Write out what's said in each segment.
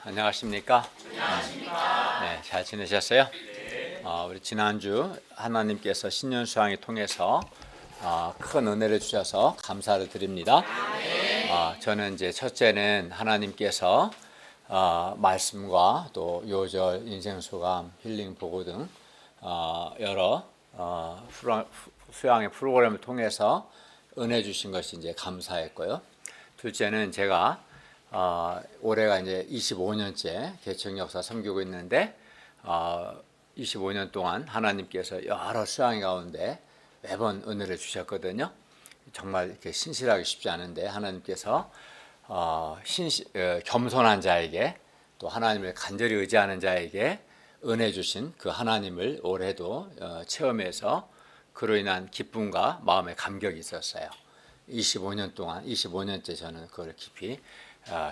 안녕하십니까? 네, 잘 지내셨어요? 우리 지난주 하나님께서 신년 수양을 통해서 큰 은혜를 주셔서 감사를 드립니다. 저는 이제 첫째는 하나님께서 말씀과 또 요절, 인생소감, 힐링 보고 등 여러 수양의 프로그램을 통해서 은혜 주신 것이 이제 감사했고요. 둘째는 제가 올해가 이제 25년째 개척 역사 섬기고 있는데 25년 동안 하나님께서 여러 수양의 가운데 매번 은혜를 주셨거든요. 정말 이렇게 신실하기 쉽지 않은데 하나님께서 겸손한 자에게 또 하나님을 간절히 의지하는 자에게 은혜 주신 그 하나님을 올해도 체험해서 그로 인한 기쁨과 마음의 감격이 있었어요. 25년 동안 25년째 저는 그걸 깊이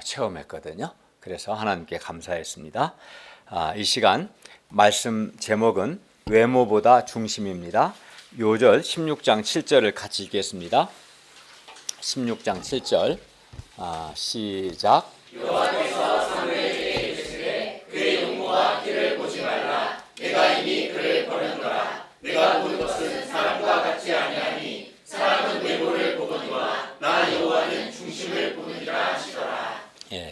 체험했거든요. 그래서 하나님께 감사했습니다. 이 시간 말씀 제목은 외모보다 중심입니다. 요절 16장 7절을 같이 읽겠습니다. 16장 7절 시작. 여호와께서 사무엘에게 이르시되 그의 용모와 키를 보지 말라. 내가 이미 그를 버렸노라. 내가 본 것은 사람과 같지 아니하니 사람은 외모를 보거니와 나 여호와는 중심을 보느니라 하시더라.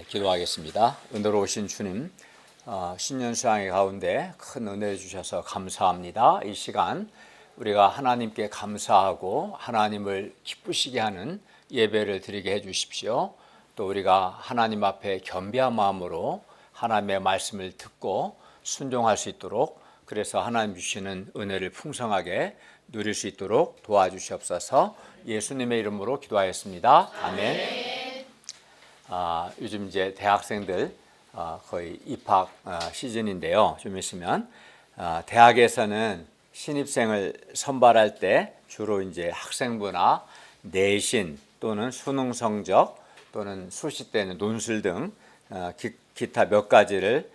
기도하겠습니다. 은혜로우신 주님, 신년 수양의 가운데 큰 은혜 주셔서 감사합니다. 이 시간 우리가 하나님께 감사하고 하나님을 기쁘시게 하는 예배를 드리게 해주십시오. 또 우리가 하나님 앞에 겸비한 마음으로 하나님의 말씀을 듣고 순종할 수 있도록, 그래서 하나님 주시는 은혜를 풍성하게 누릴 수 있도록 도와주시옵소서. 예수님의 이름으로 기도하였습니다. 아멘. 요즘 이제 대학생들 거의 입학 시즌인데요. 좀 있으면 대학에서는 신입생을 선발할 때 주로 이제 학생부나 내신 또는 수능 성적 또는 수시 때는 논술 등 기타 몇 가지를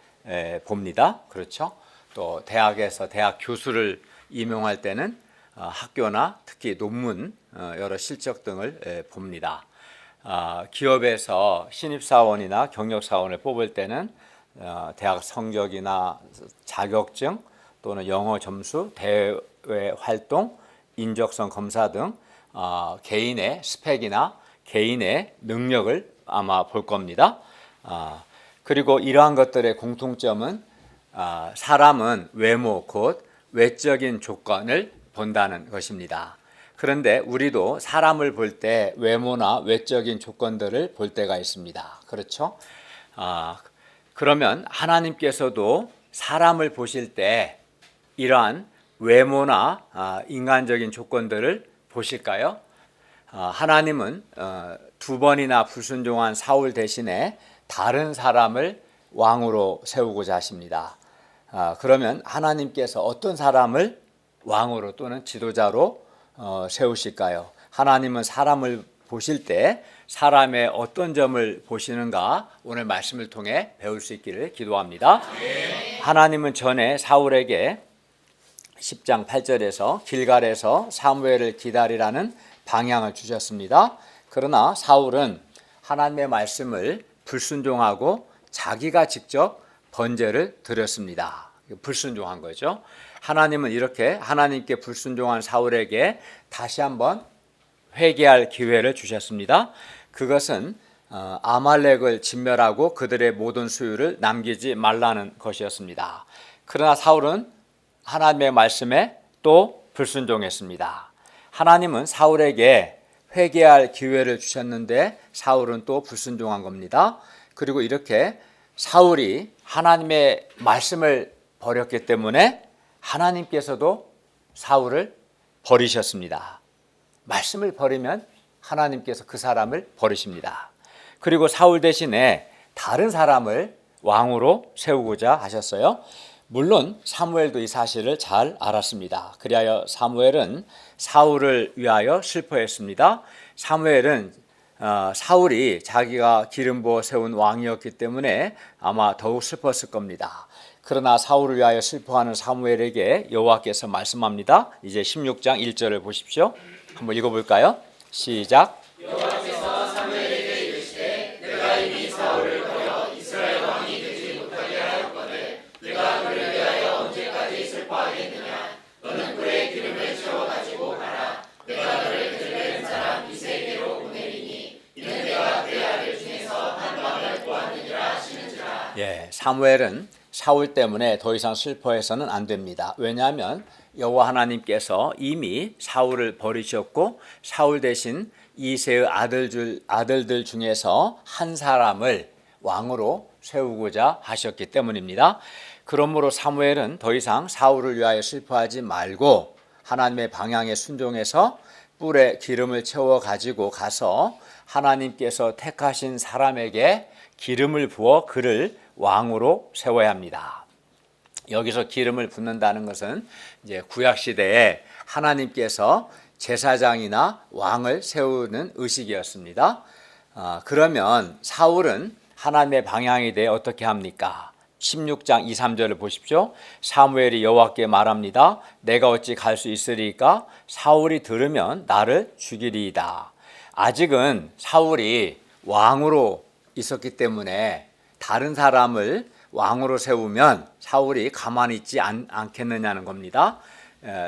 봅니다. 그렇죠? 또 대학에서 대학 교수를 임용할 때는 학교나 특히 논문, 여러 실적 등을 봅니다. 기업에서 신입사원이나 경력사원을 뽑을 때는 대학 성적이나 자격증 또는 영어 점수, 대외 활동, 인적성 검사 등 개인의 스펙이나 개인의 능력을 아마 볼 겁니다. 그리고 이러한 것들의 공통점은 사람은 외모, 곧 외적인 조건을 본다는 것입니다. 그런데 우리도 사람을 볼 때 외모나 외적인 조건들을 볼 때가 있습니다. 그렇죠? 그러면 하나님께서도 사람을 보실 때 이러한 외모나 인간적인 조건들을 보실까요? 하나님은 두 번이나 불순종한 사울 대신에 다른 사람을 왕으로 세우고자 하십니다. 그러면 하나님께서 어떤 사람을 왕으로 또는 지도자로 세우실까요? 하나님은 사람을 보실 때 사람의 어떤 점을 보시는가 오늘 말씀을 통해 배울 수 있기를 기도합니다. 하나님은 전에 사울에게 10장 8절에서 길갈에서 사무엘을 기다리라는 방향을 주셨습니다. 그러나 사울은 하나님의 말씀을 불순종하고 자기가 직접 번제를 드렸습니다. 불순종한 거죠. 하나님은 이렇게 하나님께 불순종한 사울에게 다시 한번 회개할 기회를 주셨습니다. 그것은 아말렉을 진멸하고 그들의 모든 소유를 남기지 말라는 것이었습니다. 그러나 사울은 하나님의 말씀에 또 불순종했습니다. 하나님은 사울에게 회개할 기회를 주셨는데 사울은 또 불순종한 겁니다. 그리고 이렇게 사울이 하나님의 말씀을 버렸기 때문에 하나님께서도 사울을 버리셨습니다. 말씀을 버리면 하나님께서 그 사람을 버리십니다. 그리고 사울 대신에 다른 사람을 왕으로 세우고자 하셨어요. 물론 사무엘도 이 사실을 잘 알았습니다. 그리하여 사무엘은 사울을 위하여 슬퍼했습니다. 사무엘은 사울이 자기가 기름 부어 세운 왕이었기 때문에 아마 더욱 슬펐을 겁니다. 그러나 사울을 위하여 슬퍼하는 사무엘에게 여호와께서 말씀합니다. 이제 16장 1절을 보십시오. 한번 읽어볼까요? 시작. 여호와께서 사무엘에게 이르시되 내가 이미 사울을 버려 이스라엘 왕이 되게 예, 사무엘은 사울 때문에 더 이상 슬퍼해서는 안 됩니다. 왜냐하면 여호와 하나님께서 이미 사울을 버리셨고 사울 대신 이새의 아들들 중에서 한 사람을 왕으로 세우고자 하셨기 때문입니다. 그러므로 사무엘은 더 이상 사울을 위하여 슬퍼하지 말고 하나님의 방향에 순종해서 뿔에 기름을 채워 가지고 가서 하나님께서 택하신 사람에게 기름을 부어 그를 왕으로 세워야 합니다. 여기서 기름을 붓는다는 것은 이제 구약 시대에 하나님께서 제사장이나 왕을 세우는 의식이었습니다. 그러면 사울은 하나님의 방향에 대해 어떻게 합니까? 16장 2, 3절을 보십시오. 사무엘이 여호와께 말합니다. 내가 어찌 갈 수 있으리까? 사울이 들으면 나를 죽이리이다. 아직은 사울이 왕으로 있었기 때문에 다른 사람을 왕으로 세우면 사울이 가만히 있지 않겠느냐는 겁니다.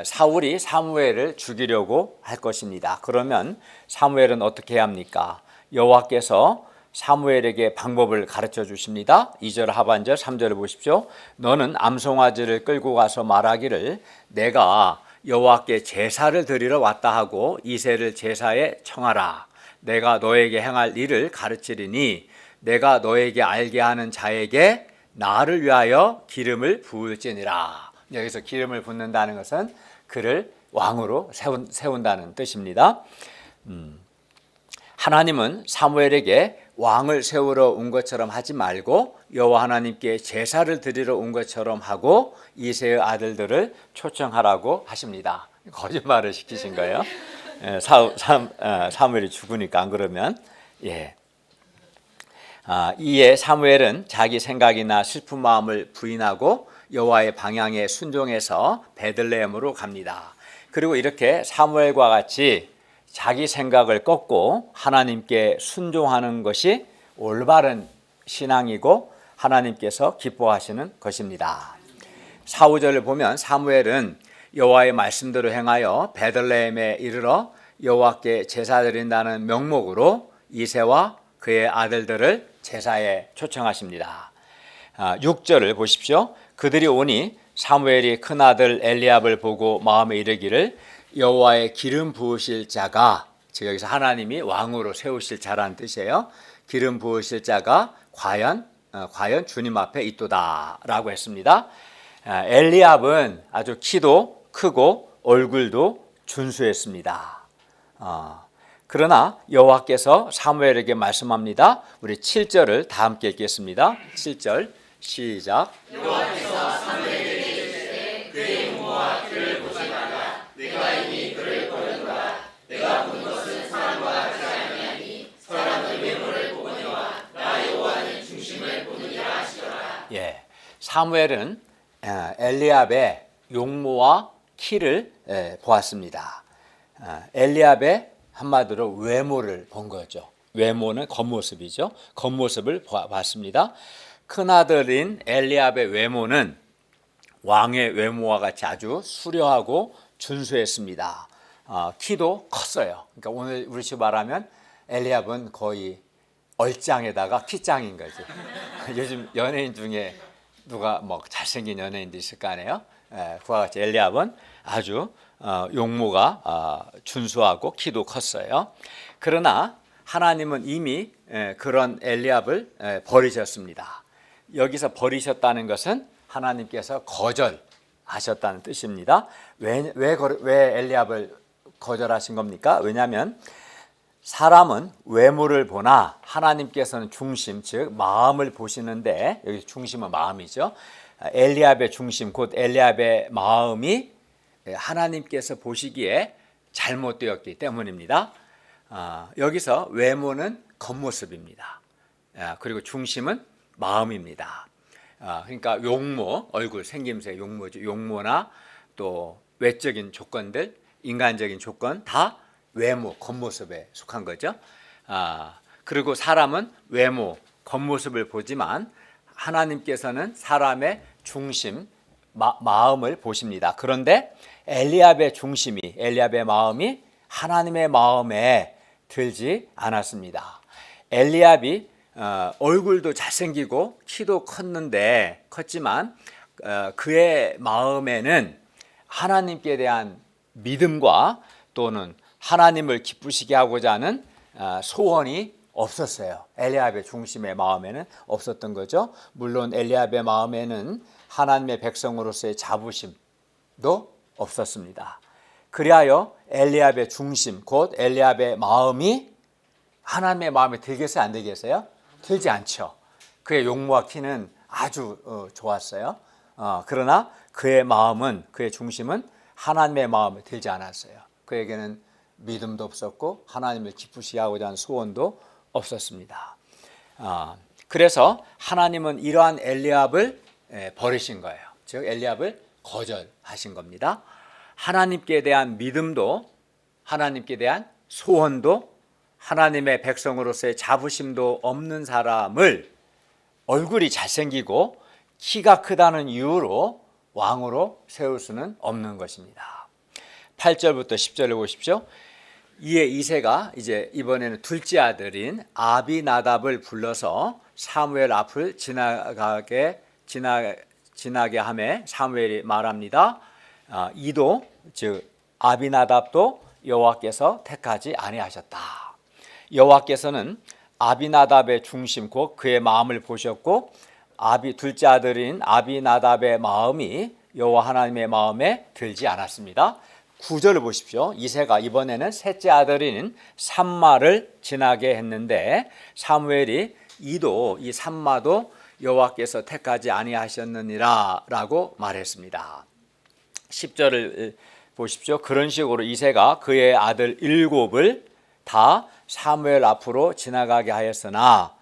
사울이 사무엘을 죽이려고 할 것입니다. 그러면 사무엘은 어떻게 해야 합니까? 여호와께서 사무엘에게 방법을 가르쳐 주십니다. 2절 하반절 3절을 보십시오. 너는 암송아지를 끌고 가서 말하기를 내가 여호와께 제사를 드리러 왔다 하고 이새를 제사에 청하라. 내가 너에게 행할 일을 가르치리니 내가 너에게 알게 하는 자에게 나를 위하여 기름을 부을지니라. 여기서 기름을 붓는다는 것은 그를 왕으로 세운다는 뜻입니다. 하나님은 사무엘에게 왕을 세우러 온 것처럼 하지 말고 여호와 하나님께 제사를 드리러 온 것처럼 하고 이새의 아들들을 초청하라고 하십니다. 거짓말을 시키신 거예요. 사무엘이 죽으니까 안 그러면 이에 사무엘은 자기 생각이나 슬픈 마음을 부인하고 여호와의 방향에 순종해서 베들레헴으로 갑니다. 그리고 이렇게 사무엘과 같이 자기 생각을 꺾고 하나님께 순종하는 것이 올바른 신앙이고 하나님께서 기뻐하시는 것입니다. 4, 5절을 보면 사무엘은 여호와의 말씀대로 행하여 베들레헴에 이르러 여호와께 제사 드린다는 명목으로 이새와 그의 아들들을 제사에 초청하십니다. 6절을 보십시오. 그들이 오니 사무엘이 큰아들 엘리압을 보고 마음에 이르기를 여호와의 기름 부으실 자가, 즉 여기서 하나님이 왕으로 세우실 자라는 뜻이에요. 기름 부으실 자가 과연 주님 앞에 있도다라고 했습니다. 엘리압은 아주 키도 크고 얼굴도 준수했습니다. 그러나 여호와께서 사무엘에게 말씀합니다. 우리 7절을 다 함께 읽겠습니다. 7절 시작. 여호와께서 사무엘에게 이르시되 그의 용모와 키를 보지 말라. 내가 이미 그를 버렸노라. 내가 본 것은 사람과 같지 아니하니 사람은 외모를 보거니와 나 여호와는 중심을 보느니라 하시더라. 예, 사무엘은 엘리압의 용모와 키를 보았습니다. 엘리압의 한마디로 외모를 본 거죠. 외모는 겉모습이죠. 겉모습을 봤습니다. 큰아들인 엘리압의 외모는 왕의 외모와 같이 아주 수려하고 준수했습니다. 키도 컸어요. 그러니까 오늘 우리 식 말하면 엘리압은 거의 얼짱에다가 키짱인 거지. 요즘 연예인 중에 누가 뭐 잘생긴 연예인도 있을 거 아니에요? 그와 같이 엘리압은 아주 용모가 준수하고 키도 컸어요. 그러나 하나님은 이미 그런 엘리압을 버리셨습니다. 여기서 버리셨다는 것은 하나님께서 거절하셨다는 뜻입니다. 왜 엘리압을 거절하신 겁니까? 왜냐하면 사람은 외모를 보나 하나님께서는 중심, 즉 마음을 보시는데 여기 중심은 마음이죠. 엘리압의 중심, 곧 엘리압의 마음이 하나님께서 보시기에 잘못되었기 때문입니다. 여기서 외모는 겉모습입니다. 그리고 중심은 마음입니다. 그러니까 용모, 얼굴, 생김새 용모죠. 용모나 또 외적인 조건들, 인간적인 조건 다 외모, 겉모습에 속한 거죠. 그리고 사람은 외모, 겉모습을 보지만 하나님께서는 사람의 중심, 마음을 보십니다. 그런데 엘리압의 중심이, 엘리압의 마음이 하나님의 마음에 들지 않았습니다. 엘리압이 얼굴도 잘생기고 키도 컸지만 그의 마음에는 하나님께 대한 믿음과 또는 하나님을 기쁘시게 하고자 하는 소원이 없었어요. 엘리압의 중심의 마음에는 없었던 거죠. 물론 엘리압의 마음에는 하나님의 백성으로서의 자부심도 없었습니다. 그리하여 엘리압의 중심, 곧 엘리압의 마음이 하나님의 마음에 들겠어요? 안 들겠어요? 들지 않죠. 그의 용모와 키는 아주 좋았어요. 그러나 그의 마음은, 그의 중심은 하나님의 마음에 들지 않았어요. 그에게는 믿음도 없었고 하나님을 기쁘시게 하고자 하는 소원도 없었습니다. 그래서 하나님은 이러한 엘리압을 버리신 거예요. 즉 엘리압을 거절하신 겁니다. 하나님께 대한 믿음도, 하나님께 대한 소원도, 하나님의 백성으로서의 자부심도 없는 사람을 얼굴이 잘생기고 키가 크다는 이유로 왕으로 세울 수는 없는 것입니다. 8절부터 10절을 보십시오. 이에 이새가 이제 이번에는 둘째 아들인 아비나답을 불러서 사무엘 앞을 지나게 하매 사무엘이 말합니다. 이도 즉 아비나답도 여호와께서 택하지 아니하셨다. 여호와께서는 아비나답의 중심 곧 그의 마음을 보셨고 둘째 아들인 아비나답의 마음이 여호와 하나님의 마음에 들지 않았습니다. 9절을 보십시오. 이새가 이번에는 셋째 아들인 삼마를 지나게 했는데 사무엘이 이 삼마도 여호와께서 택하지 아니하셨느니라 라고 말했습니다. 10절을 보십시오. 그런 식으로 이새가 그의 아들 7을 다 사무엘 앞으로 지나가게 하였으나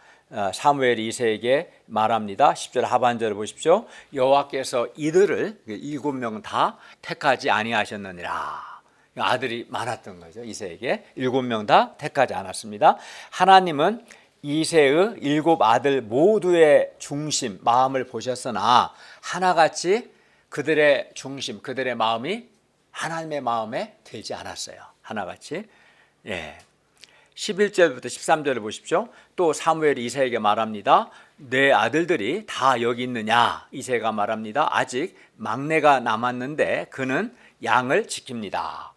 사무엘이 이새에게 말합니다. 10절 하반절을 보십시오. 여호와께서 이들을 7명 다 택하지 아니하셨느니라. 아들이 많았던 거죠. 이새에게 7명 다 택하지 않았습니다. 하나님은 이새의 7 아들 모두의 중심, 마음을 보셨으나 하나같이 그들의 중심, 그들의 마음이 하나님의 마음에 들지 않았어요. 하나같이. 11절부터 13절을 보십시오. 또 사무엘이 이새에게 말합니다. 내 아들들이 다 여기 있느냐? 이새가 말합니다. 아직 막내가 남았는데 그는 양을 지킵니다.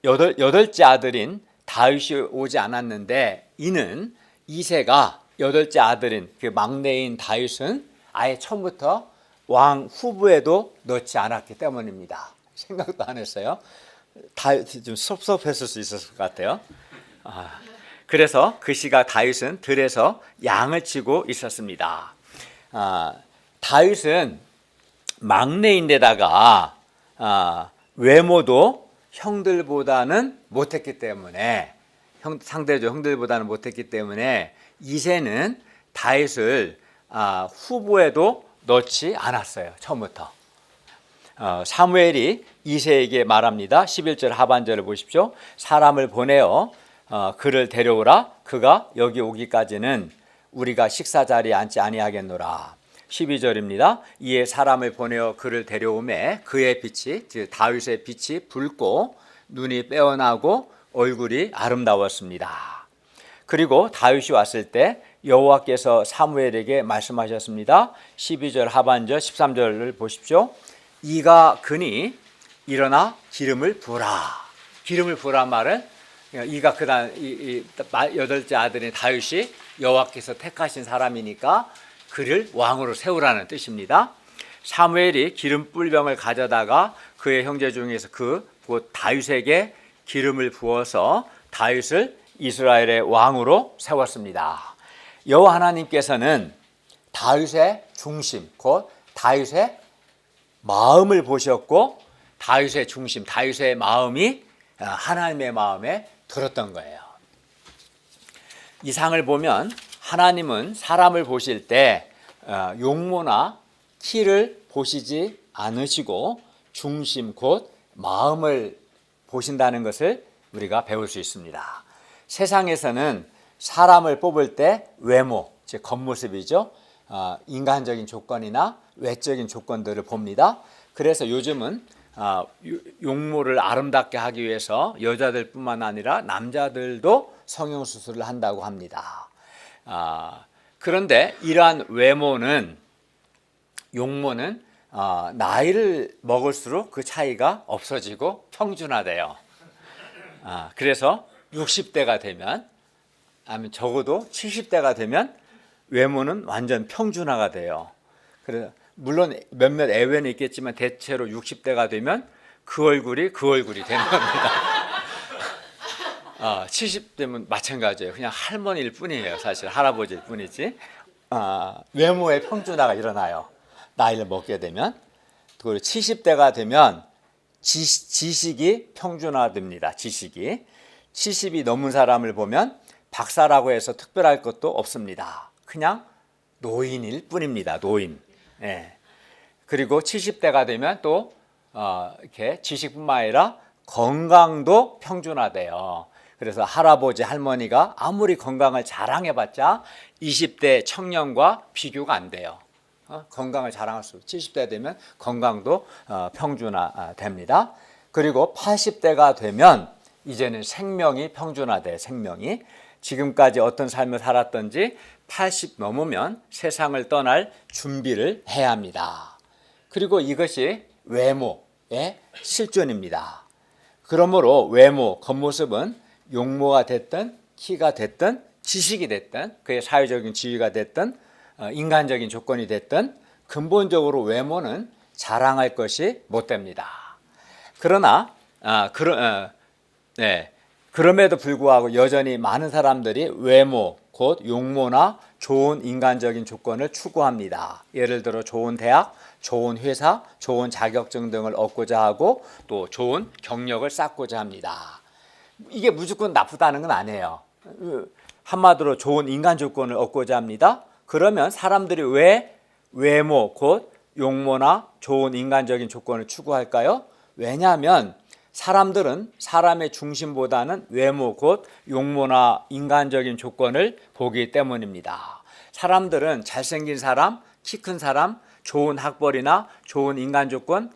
여덟째 아들인 다윗이 오지 않았는데 이는 이새가 여덟째 아들인 그 막내인 다윗은 아예 처음부터 왕 후보에도 넣지 않았기 때문입니다. 생각도 안 했어요. 다윗이 좀 섭섭했을 수 있었을 것 같아요. 그래서 그 시각 다윗은 들에서 양을 치고 있었습니다. 다윗은 막내인데다가 외모도 형들보다는 못했기 때문에 상대적으로 형들보다는 못했기 때문에 이새는 다윗을 후보에도 넣지 않았어요. 처음부터. 사무엘이 이새에게 말합니다. 11절 하반절을 보십시오. 사람을 보내어 그를 데려오라. 그가 여기 오기까지는 우리가 식사 자리에 앉지 아니하겠노라. 12절입니다. 이에 사람을 보내어 그를 데려오매 그의 빛이 즉 다윗의 빛이 붉고 눈이 빼어나고 얼굴이 아름다웠습니다. 그리고 다윗이 왔을 때 여호와께서 사무엘에게 말씀하셨습니다. 12절 하반절 13절을 보십시오. 이가 그니 일어나 기름을 부으라. 기름을 부으란 말은 이가 그다음 여덟째 아들인 다윗이 여호와께서 택하신 사람이니까 그를 왕으로 세우라는 뜻입니다. 사무엘이 기름 뿔병을 가져다가 그의 형제 중에서 곧 다윗에게 기름을 부어서 다윗을 이스라엘의 왕으로 세웠습니다. 여호와 하나님께서는 다윗의 중심, 곧 다윗의 마음을 보셨고 다윗의 중심, 다윗의 마음이 하나님의 마음에 들었던 거예요. 이 상을 보면 하나님은 사람을 보실 때 용모나 키를 보시지 않으시고 중심 곧 마음을 보신다는 것을 우리가 배울 수 있습니다. 세상에서는 사람을 뽑을 때 외모, 즉 겉모습이죠. 인간적인 조건이나 외적인 조건들을 봅니다. 그래서 요즘은 용모를 아름답게 하기 위해서 여자들뿐만 아니라 남자들도 성형수술을 한다고 합니다. 그런데 이러한 외모는 용모는 나이를 먹을수록 그 차이가 없어지고 평준화돼요. 그래서 60대가 되면 아니면 적어도 70대가 되면 외모는 완전 평준화가 돼요. 그래서 물론 몇몇 예외는 있겠지만 대체로 60대가 되면 그 얼굴이 되는 겁니다. 70대면 마찬가지예요. 그냥 할머니일 뿐이에요. 사실 할아버지일 뿐이지. 외모의 평준화가 일어나요. 나이를 먹게 되면. 그리고 70대가 되면 지식이 평준화됩니다. 지식이. 70이 넘은 사람을 보면 박사라고 해서 특별할 것도 없습니다. 그냥 노인일 뿐입니다. 노인. 예. 그리고 70대가 되면 또 이렇게 지식뿐만 아니라 건강도 평준화돼요. 그래서 할아버지 할머니가 아무리 건강을 자랑해봤자 20대 청년과 비교가 안 돼요. 건강을 자랑할 수 70대 되면 건강도 평준화됩니다. 그리고 80대가 되면 이제는 생명이 평준화돼. 생명이 지금까지 어떤 삶을 살았던지 80 넘으면 세상을 떠날 준비를 해야 합니다. 그리고 이것이 외모의 실존입니다. 그러므로 외모, 겉모습은 용모가 됐든 키가 됐든 지식이 됐든 그의 사회적인 지위가 됐든 인간적인 조건이 됐든 근본적으로 외모는 자랑할 것이 못 됩니다. 그러나 그럼에도 불구하고 여전히 많은 사람들이 외모, 곧 용모나 좋은 인간적인 조건을 추구합니다. 예를 들어 좋은 대학, 좋은 회사, 좋은 자격증 등을 얻고자 하고 또 좋은 경력을 쌓고자 합니다. 이게 무조건 나쁘다는 건 아니에요. 한마디로 좋은 인간 조건을 얻고자 합니다. 그러면 사람들이 왜 외모, 곧 용모나 좋은 인간적인 조건을 추구할까요? 왜냐하면 사람들은 사람의 중심보다는 외모, 곧 용모나 인간적인 조건을 보기 때문입니다. 사람들은 잘생긴 사람, 키 큰 사람, 좋은 학벌이나 좋은 인간 조건,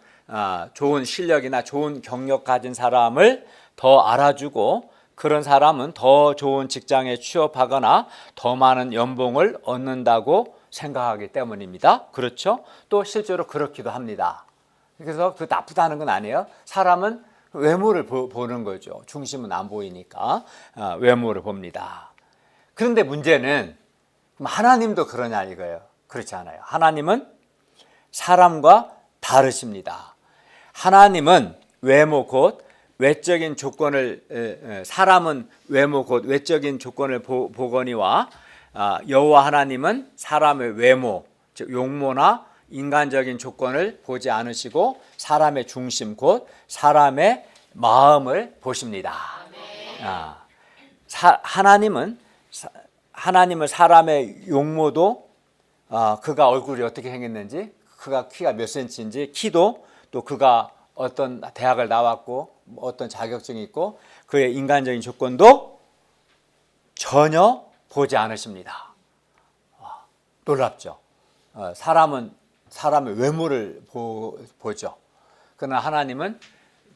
좋은 실력이나 좋은 경력 가진 사람을 더 알아주고 그런 사람은 더 좋은 직장에 취업하거나 더 많은 연봉을 얻는다고 생각하기 때문입니다. 그렇죠? 또 실제로 그렇기도 합니다. 그래서 그 나쁘다는 건 아니에요. 사람은 외모를 보는 거죠. 중심은 안 보이니까 외모를 봅니다. 그런데 문제는 하나님도 그러냐 이거예요. 그렇지 않아요. 하나님은 사람과 다르십니다. 하나님은 외모 곧 외적인 조건을 사람은 외모 곧 외적인 조건을 보거니와 여호와 하나님은 사람의 외모 즉 용모나 인간적인 조건을 보지 않으시고 사람의 중심 곧 사람의 마음을 보십니다. 하나님은 사람의 용모도 그가 얼굴이 어떻게 생겼는지 그가 키가 몇 센치인지 키도 또 그가 어떤 대학을 나왔고 어떤 자격증이 있고 그의 인간적인 조건도 전혀 보지 않으십니다. 놀랍죠. 사람은 사람의 외모를 보죠. 그러나 하나님은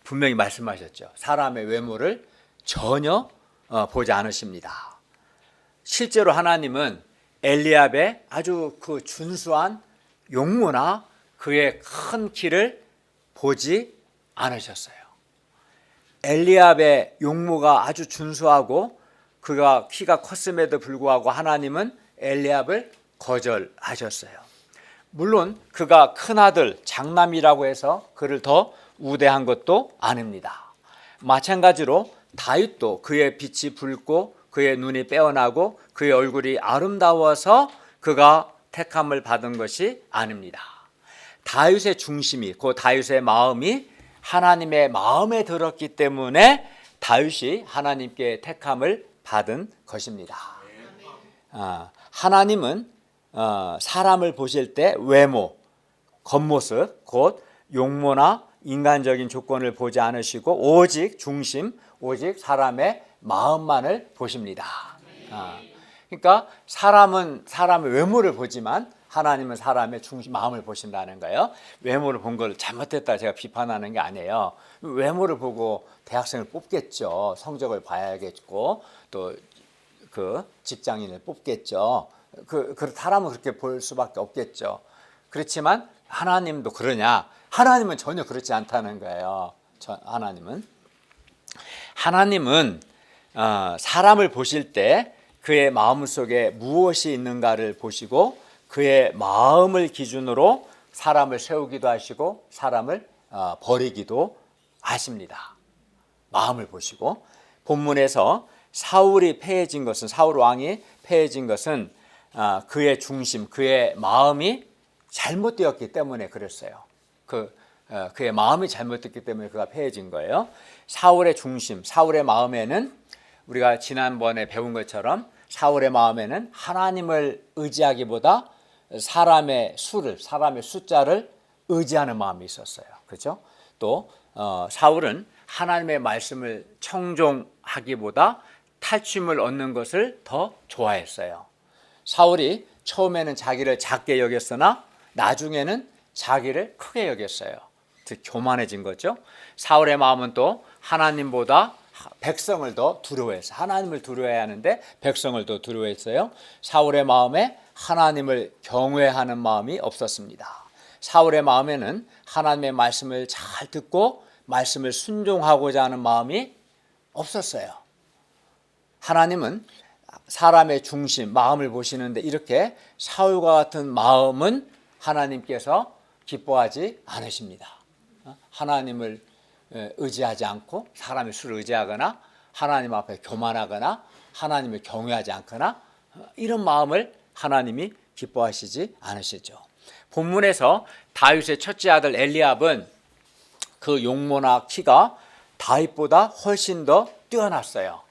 분명히 말씀하셨죠. 사람의 외모를 전혀 보지 않으십니다. 실제로 하나님은 엘리압의 아주 그 준수한 용모나 그의 큰 키를 보지 않으셨어요. 엘리압의 용모가 아주 준수하고 그가 키가 컸음에도 불구하고 하나님은 엘리압을 거절하셨어요. 물론 그가 큰아들 장남이라고 해서 그를 더 우대한 것도 아닙니다. 마찬가지로 다윗도 그의 빛이 붉고 그의 눈이 빼어나고 그의 얼굴이 아름다워서 그가 택함을 받은 것이 아닙니다. 다윗의 중심이 그 다윗의 마음이 하나님의 마음에 들었기 때문에 다윗이 하나님께 택함을 받은 것입니다. 하나님은 사람을 보실 때 외모, 겉모습, 곧 용모나 인간적인 조건을 보지 않으시고 오직 중심, 오직 사람의 마음만을 보십니다. 그러니까 사람은 사람의 외모를 보지만 하나님은 사람의 중심, 마음을 보신다는 거예요. 외모를 본 걸 잘못됐다 제가 비판하는 게 아니에요. 외모를 보고 대학생을 뽑겠죠. 성적을 봐야겠고 또 그 직장인을 뽑겠죠. 사람은 그렇게 볼 수밖에 없겠죠. 그렇지만 하나님도 그러냐? 하나님은 전혀 그렇지 않다는 거예요. 하나님은 사람을 보실 때 그의 마음 속에 무엇이 있는가를 보시고 그의 마음을 기준으로 사람을 세우기도 하시고 사람을 버리기도 하십니다. 마음을 보시고 본문에서 사울 왕이 패해진 것은 그의 중심, 그의 마음이 잘못되었기 때문에 그랬어요. 그의 마음이 잘못됐기 때문에 그가 패해진 거예요. 사울의 중심, 사울의 마음에는 우리가 지난번에 배운 것처럼 사울의 마음에는 하나님을 의지하기보다 사람의 숫자를 의지하는 마음이 있었어요. 그렇죠? 또 사울은 하나님의 말씀을 청종하기보다 탈취물 얻는 것을 더 좋아했어요. 사울이 처음에는 자기를 작게 여겼으나 나중에는 자기를 크게 여겼어요. 즉 교만해진 거죠. 사울의 마음은 또 하나님보다 백성을 더 두려워했어요. 하나님을 두려워해야 하는데 백성을 더 두려워했어요. 사울의 마음에 하나님을 경외하는 마음이 없었습니다. 사울의 마음에는 하나님의 말씀을 잘 듣고 말씀을 순종하고자 하는 마음이 없었어요. 하나님은 사람의 중심, 마음을 보시는데 이렇게 사울과 같은 마음은 하나님께서 기뻐하지 않으십니다. 하나님을 의지하지 않고 사람의 수를 의지하거나 하나님 앞에 교만하거나 하나님을 경외하지 않거나 이런 마음을 하나님이 기뻐하시지 않으시죠. 본문에서 다윗의 첫째 아들 엘리압은 그 용모나 키가 다윗보다 훨씬 더 뛰어났어요.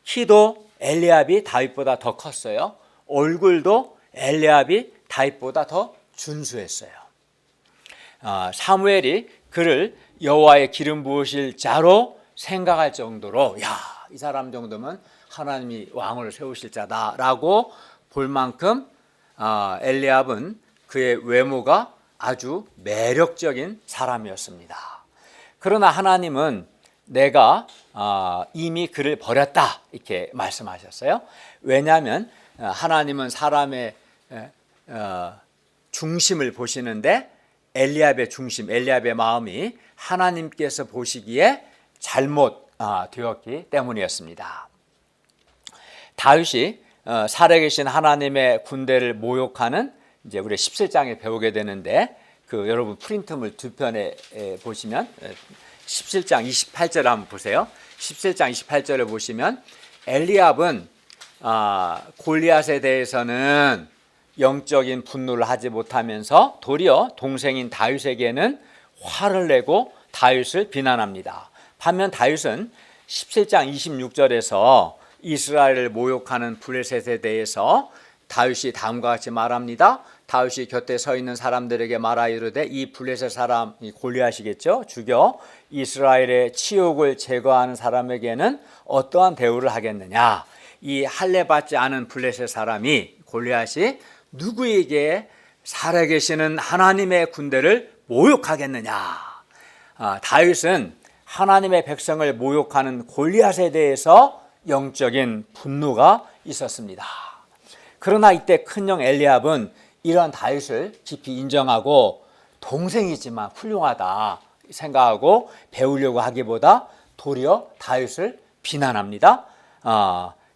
키도 엘리압이 다윗보다 더 컸어요. 얼굴도 엘리압이 다윗보다 더 준수했어요. 사무엘이 그를 여호와의 기름 부으실 자로 생각할 정도로 이 사람 정도면 하나님이 왕을 세우실 자다라고 볼 만큼 엘리압은 그의 외모가 아주 매력적인 사람이었습니다. 그러나 하나님은 내가 이미 그를 버렸다 이렇게 말씀하셨어요. 왜냐하면 하나님은 사람의 중심을 보시는데 엘리압의 중심, 엘리압의 마음이 하나님께서 보시기에 잘못되었기 때문이었습니다. 다윗이 살아계신 하나님의 군대를 모욕하는 이제 우리 17장에 배우게 되는데 여러분 프린트물 두 편에 보시면 17장 28절 한번 보세요. 17장 28절을 보시면 엘리압은 골리앗에 대해서는 영적인 분노를 하지 못하면서 도리어 동생인 다윗에게는 화를 내고 다윗을 비난합니다. 반면 다윗은 17장 26절에서 이스라엘을 모욕하는 블레셋에 대해서 다윗이 다음과 같이 말합니다. 다윗이 곁에 서 있는 사람들에게 말하 이르되 이 블레셋 사람 이 골리앗이겠죠. 죽여 이스라엘의 치욕을 제거하는 사람에게는 어떠한 대우를 하겠느냐. 이 할례 받지 않은 블레셋 사람이 골리앗이 누구에게 살아계시는 하나님의 군대를 모욕하겠느냐. 다윗은 하나님의 백성을 모욕하는 골리앗에 대해서 영적인 분노가 있었습니다. 그러나 이때 큰형 엘리압은 이러한 다윗을 깊이 인정하고 동생이지만 훌륭하다 생각하고 배우려고 하기보다 도리어 다윗을 비난합니다.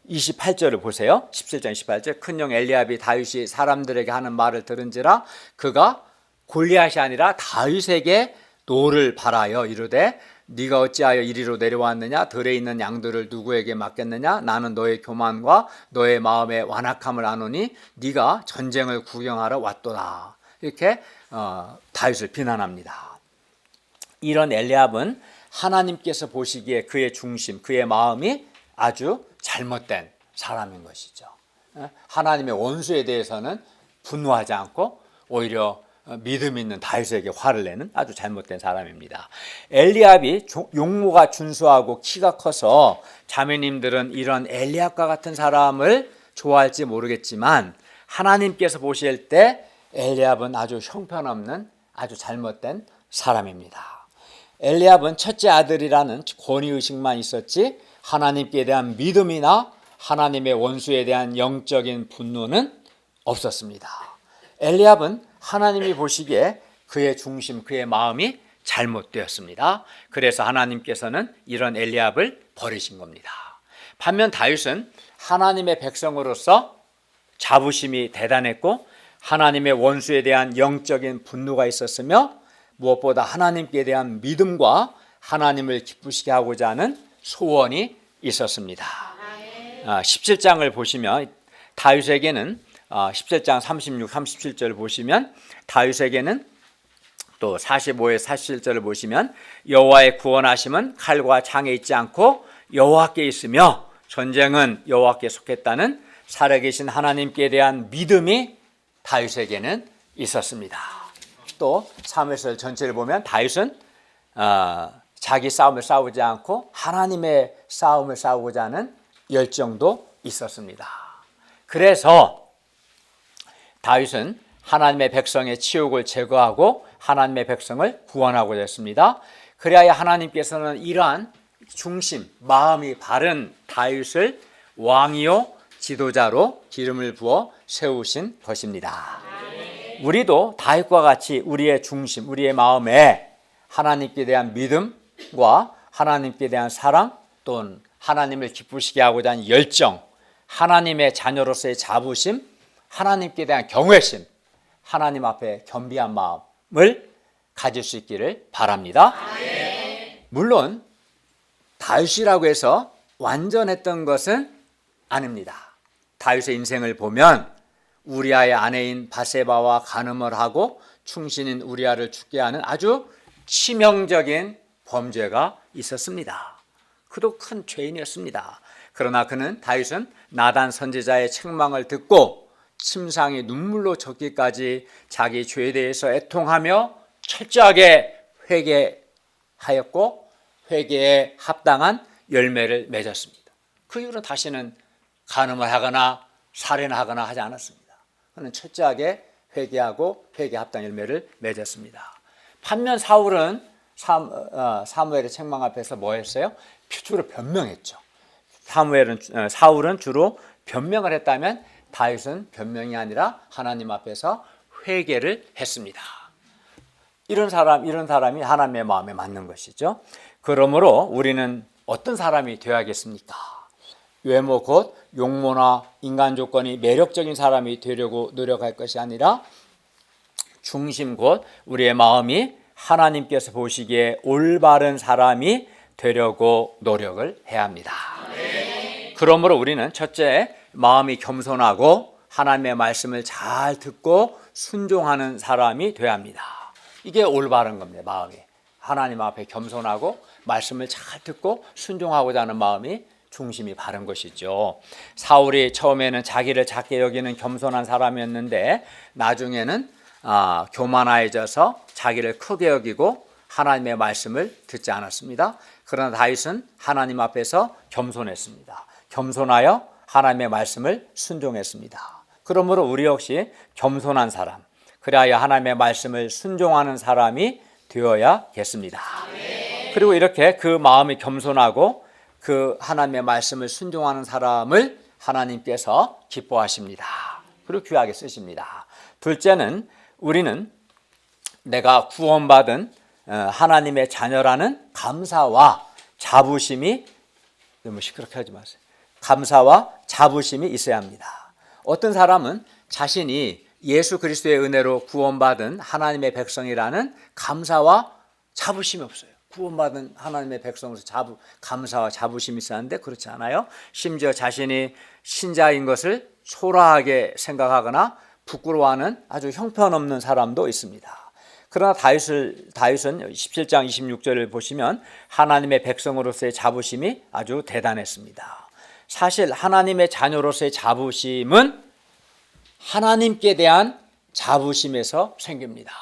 28절을 보세요. 17장 28절 큰형 엘리압이 다윗이 사람들에게 하는 말을 들은지라 그가 골리앗이 아니라 다윗에게 노를 바라여 이르되 네가 어찌하여 이리로 내려왔느냐 들에 있는 양들을 누구에게 맡겼느냐 나는 너의 교만과 너의 마음의 완악함을 아노니 네가 전쟁을 구경하러 왔도다. 이렇게 다윗을 비난합니다. 이런 엘리압은 하나님께서 보시기에 그의 중심, 그의 마음이 아주 잘못된 사람인 것이죠. 하나님의 원수에 대해서는 분노하지 않고 오히려 믿음 있는 다윗에게 화를 내는 아주 잘못된 사람입니다. 엘리압이 용모가 준수하고 키가 커서 자매님들은 이런 엘리압과 같은 사람을 좋아할지 모르겠지만 하나님께서 보실 때 엘리압은 아주 형편없는 아주 잘못된 사람입니다. 엘리압은 첫째 아들이라는 권위의식만 있었지 하나님께 대한 믿음이나 하나님의 원수에 대한 영적인 분노는 없었습니다. 엘리압은 하나님이 보시기에 그의 중심, 그의 마음이 잘못되었습니다. 그래서 하나님께서는 이런 엘리압을 버리신 겁니다. 반면 다윗은 하나님의 백성으로서 자부심이 대단했고 하나님의 원수에 대한 영적인 분노가 있었으며 무엇보다 하나님께 대한 믿음과 하나님을 기쁘시게 하고자 하는 소원이 있었습니다. 17장을 보시면 다윗에게는 17장 36, 37절을 보시면 다윗에게는 또 45에 47절을 보시면 여호와의 구원하심은 칼과 창에 있지 않고 여호와께 있으며 전쟁은 여호와께 속했다는 살아계신 하나님께 대한 믿음이 다윗에게는 있었습니다. 또 사무엘서 전체를 보면 다윗은 자기 싸움을 싸우지 않고 하나님의 싸움을 싸우고자 하는 열정도 있었습니다. 그래서 다윗은 하나님의 백성의 치욕을 제거하고 하나님의 백성을 구원하고자 했습니다. 그래야 하나님께서는 이러한 중심, 마음이 바른 다윗을 왕이요 지도자로 기름을 부어 세우신 것입니다. 우리도 다윗과 같이 우리의 중심, 우리의 마음에 하나님께 대한 믿음과 하나님께 대한 사랑 또는 하나님을 기쁘시게 하고자 하는 열정, 하나님의 자녀로서의 자부심, 하나님께 대한 경외심, 하나님 앞에 겸비한 마음을 가질 수 있기를 바랍니다. 물론 다윗이라고 해서 완전했던 것은 아닙니다. 다윗의 인생을 보면 우리아의 아내인 바세바와 간음을 하고 충신인 우리아를 죽게 하는 아주 치명적인 범죄가 있었습니다. 그도 큰 죄인이었습니다. 그러나 다윗은 나단 선지자의 책망을 듣고 침상이 눈물로 젖기까지 자기 죄에 대해서 애통하며 철저하게 회개하였고 회개에 합당한 열매를 맺었습니다. 그 이후로 다시는 간음을 하거나 살인하거나 하지 않았습니다. 그는 철저하게 회개하고 회개 합당 열매를 맺었습니다. 반면 사울은 사무엘의 책망 앞에서 뭐 했어요? 주로 변명했죠. 사울은 주로 변명을 했다면 다윗은 변명이 아니라 하나님 앞에서 회개를 했습니다. 이런 사람이 하나님의 마음에 맞는 것이죠. 그러므로 우리는 어떤 사람이 되어야겠습니까? 외모 곧 용모나 인간 조건이 매력적인 사람이 되려고 노력할 것이 아니라 중심 곧 우리의 마음이 하나님께서 보시기에 올바른 사람이 되려고 노력을 해야 합니다. 그러므로 우리는 첫째, 마음이 겸손하고 하나님의 말씀을 잘 듣고 순종하는 사람이 되어야 합니다. 이게 올바른 겁니다. 마음이 하나님 앞에 겸손하고 말씀을 잘 듣고 순종하고자 하는 마음이 중심이 바른 것이죠. 사울이 처음에는 자기를 작게 여기는 겸손한 사람이었는데 나중에는 교만해져서 자기를 크게 여기고 하나님의 말씀을 듣지 않았습니다. 그러나 다윗은 하나님 앞에서 겸손했습니다. 겸손하여 하나님의 말씀을 순종했습니다. 그러므로 우리 역시 겸손한 사람, 그래야 하나님의 말씀을 순종하는 사람이 되어야겠습니다. 그리고 이렇게 그 마음이 겸손하고 그 하나님의 말씀을 순종하는 사람을 하나님께서 기뻐하십니다. 그리고 귀하게 쓰십니다. 둘째는 우리는 내가 구원받은 하나님의 자녀라는 감사와 자부심이, 너무 시끄럽게 하지 마세요. 감사와 자부심이 있어야 합니다. 어떤 사람은 자신이 예수 그리스도의 은혜로 구원받은 하나님의 백성이라는 감사와 자부심이 없어요. 구원받은 하나님의 백성으로서 감사와 자부심이 있었는데 그렇지 않아요. 심지어 자신이 신자인 것을 소라하게 생각하거나 부끄러워하는 아주 형편없는 사람도 있습니다. 그러나 다윗은 17장 26절을 보시면 하나님의 백성으로서의 자부심이 아주 대단했습니다. 사실 하나님의 자녀로서의 자부심은 하나님께 대한 자부심에서 생깁니다.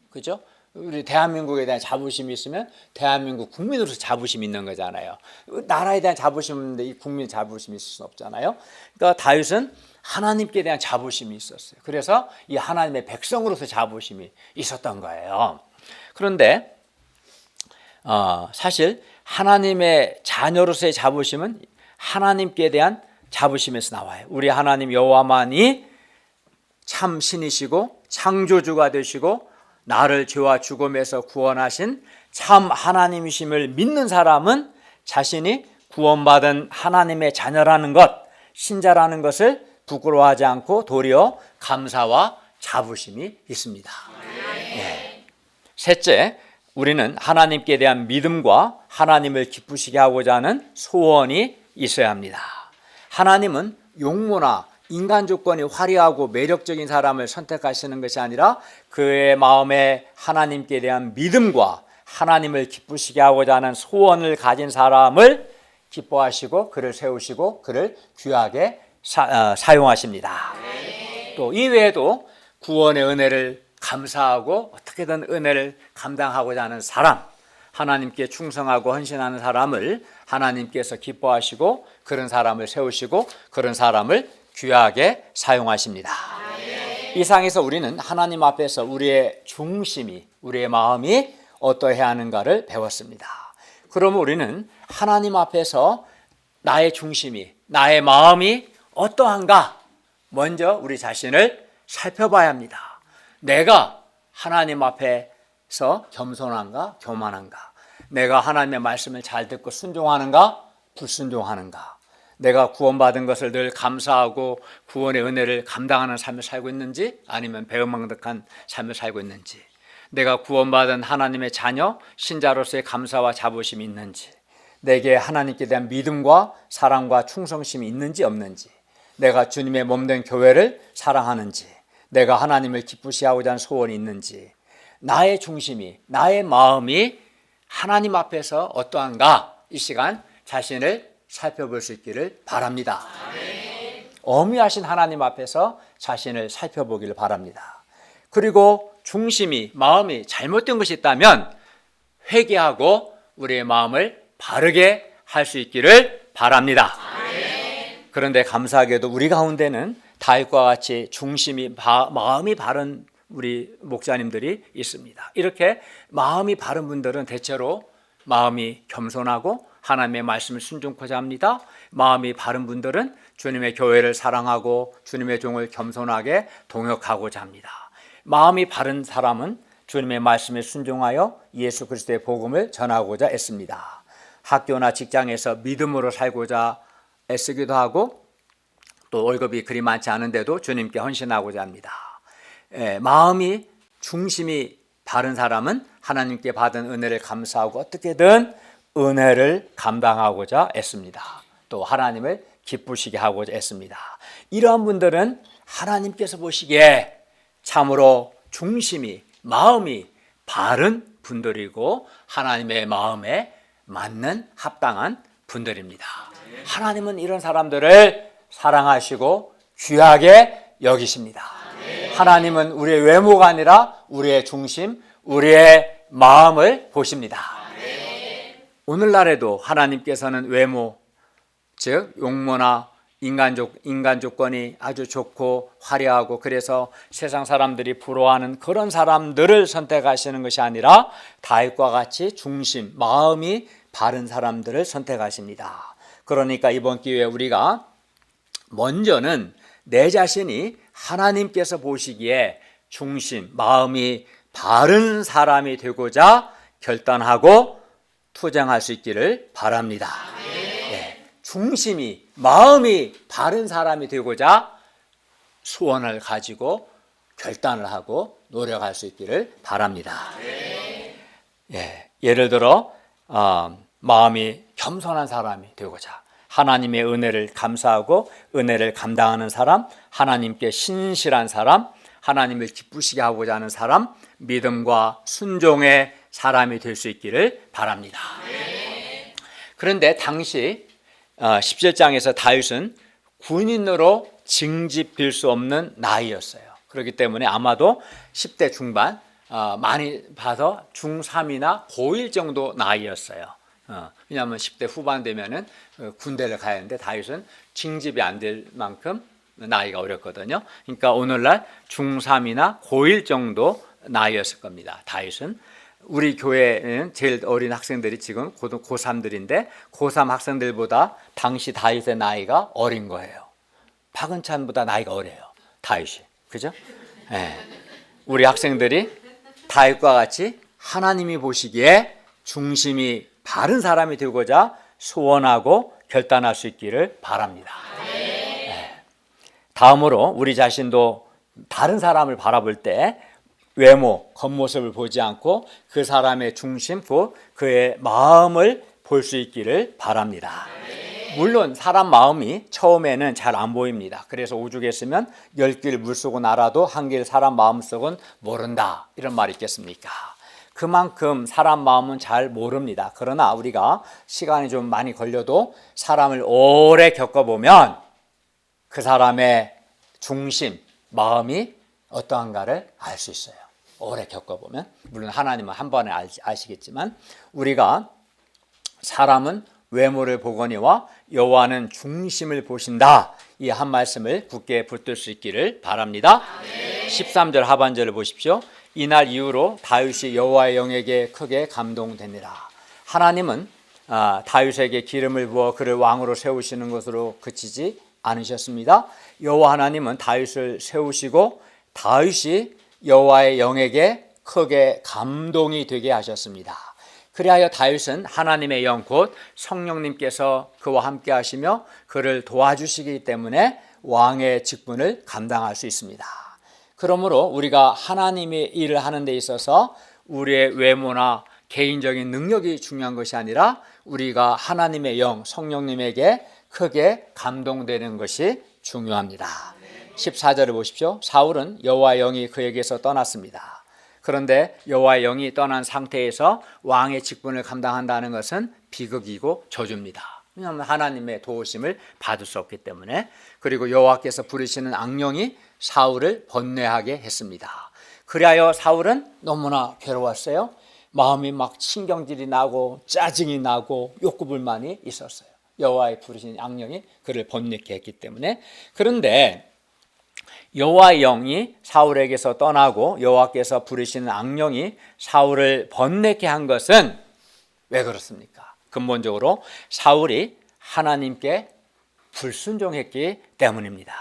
그죠? 우리 대한민국에 대한 자부심이 있으면 대한민국 국민으로서 자부심이 있는 거잖아요. 나라에 대한 자부심이 있는데 이 국민 자부심이 있을 수는 없잖아요. 그러니까 다윗은 하나님께 대한 자부심이 있었어요. 그래서 이 하나님의 백성으로서 자부심이 있었던 거예요. 그런데 사실 하나님의 자녀로서의 자부심은 하나님께 대한 자부심에서 나와요. 우리 하나님 여호와만이 참 신이시고 창조주가 되시고 나를 죄와 죽음에서 구원하신 참 하나님이심을 믿는 사람은 자신이 구원받은 하나님의 자녀라는 것, 신자라는 것을 부끄러워하지 않고 도리어 감사와 자부심이 있습니다. 네. 셋째, 우리는 하나님께 대한 믿음과 하나님을 기쁘시게 하고자 하는 소원이 있어야 합니다. 하나님은 용모나 인간 조건이 화려하고 매력적인 사람을 선택하시는 것이 아니라 그의 마음에 하나님께 대한 믿음과 하나님을 기쁘시게 하고자 하는 소원을 가진 사람을 기뻐하시고 그를 세우시고 그를 귀하게 사용하십니다. 또 이외에도 구원의 은혜를 감사하고 어떻게든 은혜를 감당하고자 하는 사람, 하나님께 충성하고 헌신하는 사람을 하나님께서 기뻐하시고 그런 사람을 세우시고 그런 사람을 귀하게 사용하십니다. 이 상에서 우리는 하나님 앞에서 우리의 중심이, 우리의 마음이 어떠해야 하는가를 배웠습니다. 그러면 우리는 하나님 앞에서 나의 중심이, 나의 마음이 어떠한가? 먼저 우리 자신을 살펴봐야 합니다. 내가 하나님 앞에서 겸손한가, 교만한가? 내가 하나님의 말씀을 잘 듣고 순종하는가, 불순종하는가? 내가 구원받은 것을 늘 감사하고 구원의 은혜를 감당하는 삶을 살고 있는지, 아니면 배은망덕한 삶을 살고 있는지, 내가 구원받은 하나님의 자녀, 신자로서의 감사와 자부심이 있는지, 내게 하나님께 대한 믿음과 사랑과 충성심이 있는지 없는지, 내가 주님의 몸된 교회를 사랑하는지, 내가 하나님을 기쁘시하고자 하는 소원이 있는지, 나의 중심이, 나의 마음이 하나님 앞에서 어떠한가, 이 시간 자신을 살펴볼 수 있기를 바랍니다. 어미하신 하나님 앞에서 자신을 살펴보기를 바랍니다. 그리고 중심이, 마음이 잘못된 것이 있다면 회개하고 우리의 마음을 바르게 할 수 있기를 바랍니다. 그런데 감사하게도 우리 가운데는 다윗과 같이 중심이, 마음이 바른 우리 목사님들이 있습니다. 이렇게 마음이 바른 분들은 대체로 마음이 겸손하고 하나님의 말씀을 순종하고자 합니다. 마음이 바른 분들은 주님의 교회를 사랑하고 주님의 종을 겸손하게 동역하고자 합니다. 마음이 바른 사람은 주님의 말씀에 순종하여 예수 그리스도의 복음을 전하고자 애씁니다. 학교나 직장에서 믿음으로 살고자 애쓰기도 하고 또 월급이 그리 많지 않은데도 주님께 헌신하고자 합니다. 마음이 중심이 바른 사람은 하나님께 받은 은혜를 감사하고 어떻게든 은혜를 감당하고자 애씁니다. 또 하나님을 기쁘시게 하고자 애씁니다. 이러한 분들은 하나님께서 보시기에 참으로 중심이, 마음이 바른 분들이고 하나님의 마음에 맞는 합당한 분들입니다. 하나님은 이런 사람들을 사랑하시고 귀하게 여기십니다. 하나님은 우리의 외모가 아니라 우리의 중심, 우리의 마음을 보십니다. 오늘날에도 하나님께서는 외모, 즉 용모나 인간 조건이 아주 좋고 화려하고 그래서 세상 사람들이 부러워하는 그런 사람들을 선택하시는 것이 아니라 다윗과 같이 중심, 마음이 바른 사람들을 선택하십니다. 그러니까 이번 기회에 우리가 먼저는 내 자신이 하나님께서 보시기에 중심, 마음이 바른 사람이 되고자 결단하고 투쟁할 수 있기를 바랍니다. 중심이, 마음이 바른 사람이 되고자 소원을 가지고 결단을 하고 노력할 수 있기를 바랍니다. 예를 들어 마음이 겸손한 사람이 되고자 하나님의 은혜를 감사하고 은혜를 감당하는 사람, 하나님께 신실한 사람, 하나님을 기쁘시게 하고자 하는 사람, 믿음과 순종의 사람이 될 수 있기를 바랍니다. 그런데 당시 17장에서 다윗은 군인으로 징집될 수 없는 나이였어요. 그렇기 때문에 아마도 10대 중반, 많이 봐서 중3이나 고1 정도 나이였어요. 왜냐하면 10대 후반 되면은 군대를 가야 하는데 다윗은 징집이 안 될 만큼 나이가 어렸거든요. 그러니까 오늘날 중3이나 고1 정도 나이였을 겁니다. 다윗은. 우리 교회는 제일 어린 학생들이 지금 고3들인데 고3 학생들보다 당시 다윗의 나이가 어린 거예요. 박은찬보다 나이가 어려요. 다윗이. 그죠? 예. 우리 학생들이 다윗과 같이 하나님이 보시기에 중심이 바른 사람이 되고자 소원하고 결단할 수 있기를 바랍니다. 예. 다음으로 우리 자신도 다른 사람을 바라볼 때 외모, 겉모습을 보지 않고 그 사람의 중심, 곧 그의 마음을 볼 수 있기를 바랍니다. 물론 사람 마음이 처음에는 잘 안 보입니다. 그래서 오죽에 쓰면 10길 물속은 알아도 한 길 사람 마음속은 모른다, 이런 말이 있겠습니까? 그만큼 사람 마음은 잘 모릅니다. 그러나 우리가 시간이 좀 많이 걸려도 사람을 오래 겪어보면 그 사람의 중심, 마음이 어떠한가를 알 수 있어요. 오래 겪어보면. 물론 하나님은 한 번에 아시겠지만 우리가 사람은 외모를 보거니와 여호와는 중심을 보신다, 이 한 말씀을 굳게 붙들 수 있기를 바랍니다. 13절 하반절을 보십시오. 이날 이후로 다윗이 여호와의 영에게 크게 감동되니라. 하나님은 다윗에게 기름을 부어 그를 왕으로 세우시는 것으로 그치지 않으셨습니다. 여호와 하나님은 다윗을 세우시고 다윗이 여호와의 영에게 크게 감동이 되게 하셨습니다. 그리하여 다윗은 하나님의 영 곧 성령님께서 그와 함께 하시며 그를 도와주시기 때문에 왕의 직분을 감당할 수 있습니다. 그러므로 우리가 하나님의 일을 하는 데 있어서 우리의 외모나 개인적인 능력이 중요한 것이 아니라 우리가 하나님의 영, 성령님에게 크게 감동되는 것이 중요합니다. 14절을 보십시오. 사울은 여호와의 영이 그에게서 떠났습니다. 그런데 여호와의 영이 떠난 상태에서 왕의 직분을 감당한다는 것은 비극이고 저주입니다. 왜냐하면 하나님의 도우심을 받을 수 없기 때문에. 그리고 여호와께서 부르시는 악령이 사울을 번뇌하게 했습니다. 그리하여 사울은 너무나 괴로웠어요. 마음이 막 신경질이 나고 짜증이 나고 욕구불만이 있었어요. 여호와의 부르신 악령이 그를 번뇌케 했기 때문에. 그런데 여호와의 영이 사울에게서 떠나고 여호와께서 부르시는 악령이 사울을 번뇌케 한 것은 왜 그렇습니까? 근본적으로 사울이 하나님께 불순종했기 때문입니다.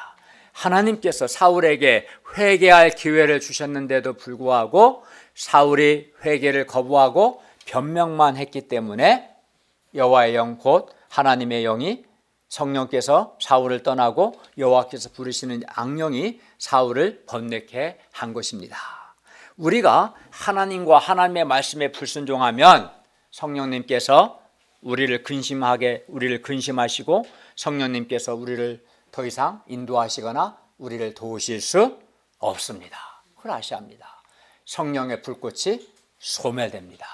하나님께서 사울에게 회개할 기회를 주셨는데도 불구하고 사울이 회개를 거부하고 변명만 했기 때문에 여호와의 영 곧 하나님의 영이 성령께서 사울을 떠나고 여호와께서 부르시는 악령이 사울을 번뇌케 한 것입니다. 우리가 하나님과 하나님의 말씀에 불순종하면 성령님께서 우리를 근심하시고 성령님께서 우리를 더 이상 인도하시거나 우리를 도우실 수 없습니다. 그걸 아셔야 합니다. 성령의 불꽃이 소멸됩니다.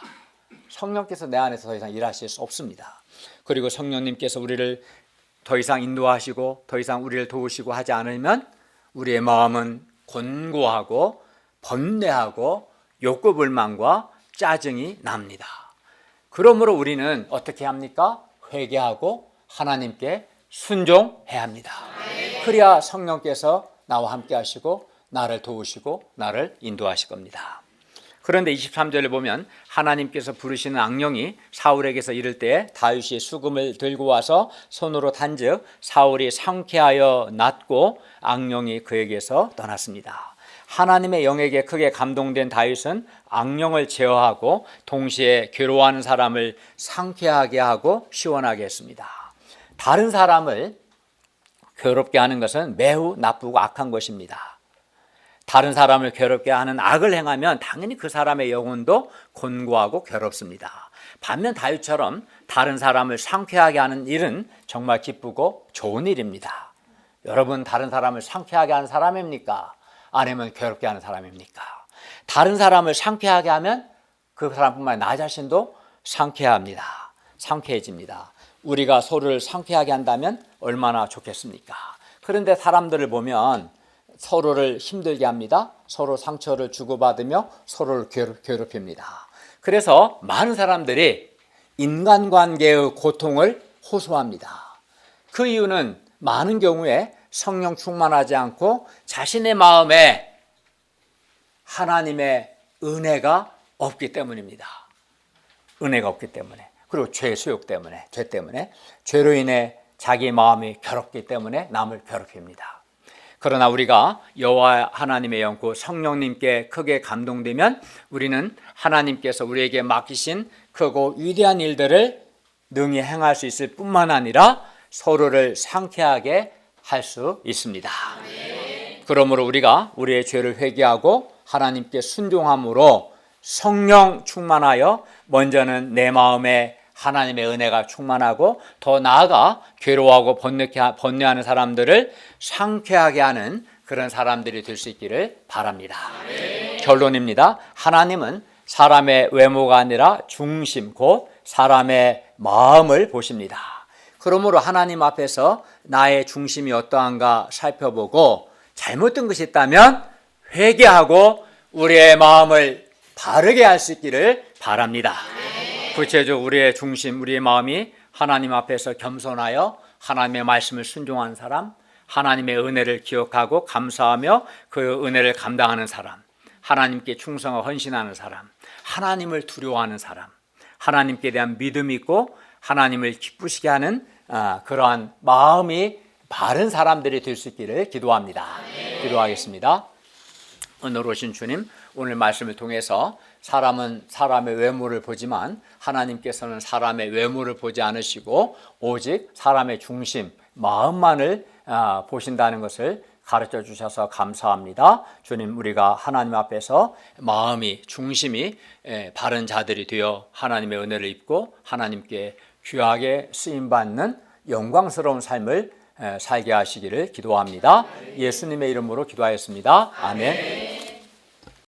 성령께서 내 안에서 더 이상 일하실 수 없습니다. 그리고 성령님께서 우리를 더 이상 인도하시고 더 이상 우리를 도우시고 하지 않으면 우리의 마음은 곤고하고 번뇌하고 욕구불만과 짜증이 납니다. 그러므로 우리는 어떻게 합니까? 회개하고 하나님께 순종해야 합니다. 그래야 성령께서 나와 함께 하시고 나를 도우시고 나를 인도하실 겁니다. 그런데 23절을 보면 하나님께서 부르시는 악령이 사울에게서 이를 때 다윗이 수금을 들고 와서 손으로 단즉 사울이 상쾌하여 낫고 악령이 그에게서 떠났습니다. 하나님의 영에게 크게 감동된 다윗은 악령을 제어하고 동시에 괴로워하는 사람을 상쾌하게 하고 시원하게 했습니다. 다른 사람을 괴롭게 하는 것은 매우 나쁘고 악한 것입니다. 다른 사람을 괴롭게 하는 악을 행하면 당연히 그 사람의 영혼도 곤고하고 괴롭습니다. 반면 다윗처럼 다른 사람을 상쾌하게 하는 일은 정말 기쁘고 좋은 일입니다. 여러분, 다른 사람을 상쾌하게 하는 사람입니까? 아니면 괴롭게 하는 사람입니까? 다른 사람을 상쾌하게 하면 그 사람뿐만 아니라 나 자신도 상쾌합니다. 상쾌해집니다. 우리가 서로를 상쾌하게 한다면 얼마나 좋겠습니까? 그런데 사람들을 보면 서로를 힘들게 합니다. 서로 상처를 주고받으며 서로를 괴롭힙니다. 그래서 많은 사람들이 인간관계의 고통을 호소합니다. 그 이유는 많은 경우에 성령 충만하지 않고 자신의 마음에 하나님의 은혜가 없기 때문입니다. 은혜가 없기 때문에. 그리고 죄 소욕 때문에, 죄 때문에, 죄로 인해 자기 마음이 괴롭기 때문에 남을 괴롭힙니다. 그러나 우리가 여호와 하나님의 영 곧 성령님께 크게 감동되면 우리는 하나님께서 우리에게 맡기신 크고 위대한 일들을 능히 행할 수 있을 뿐만 아니라 서로를 상쾌하게 할 수 있습니다. 그러므로 우리가 우리의 죄를 회개하고 하나님께 순종함으로 성령 충만하여 먼저는 내 마음에 하나님의 은혜가 충만하고 더 나아가 괴로워하고 번뇌하는 사람들을 상쾌하게 하는 그런 사람들이 될 수 있기를 바랍니다. 결론입니다. 하나님은 사람의 외모가 아니라 중심 곧 사람의 마음을 보십니다. 그러므로 하나님 앞에서 나의 중심이 어떠한가 살펴보고 잘못된 것이 있다면 회개하고 우리의 마음을 바르게 할 수 있기를 바랍니다. 구체적으로 우리의 중심, 우리의 마음이 하나님 앞에서 겸손하여 하나님의 말씀을 순종하는 사람, 하나님의 은혜를 기억하고 감사하며 그 은혜를 감당하는 사람, 하나님께 충성하고 헌신하는 사람, 하나님을 두려워하는 사람, 하나님께 대한 믿음이 있고 하나님을 기쁘시게 하는 그러한 마음이 바른 사람들이 될 수 있기를 기도합니다. 기도하겠습니다. 오늘 오신 주님, 오늘 말씀을 통해서 사람은 사람의 외모를 보지만 하나님께서는 사람의 외모를 보지 않으시고 오직 사람의 중심, 마음만을 보신다는 것을 가르쳐 주셔서 감사합니다. 주님, 우리가 하나님 앞에서 마음이, 중심이 바른 자들이 되어 하나님의 은혜를 입고 하나님께 귀하게 쓰임받는 영광스러운 삶을 살게 하시기를 기도합니다. 예수님의 이름으로 기도하였습니다. 아멘.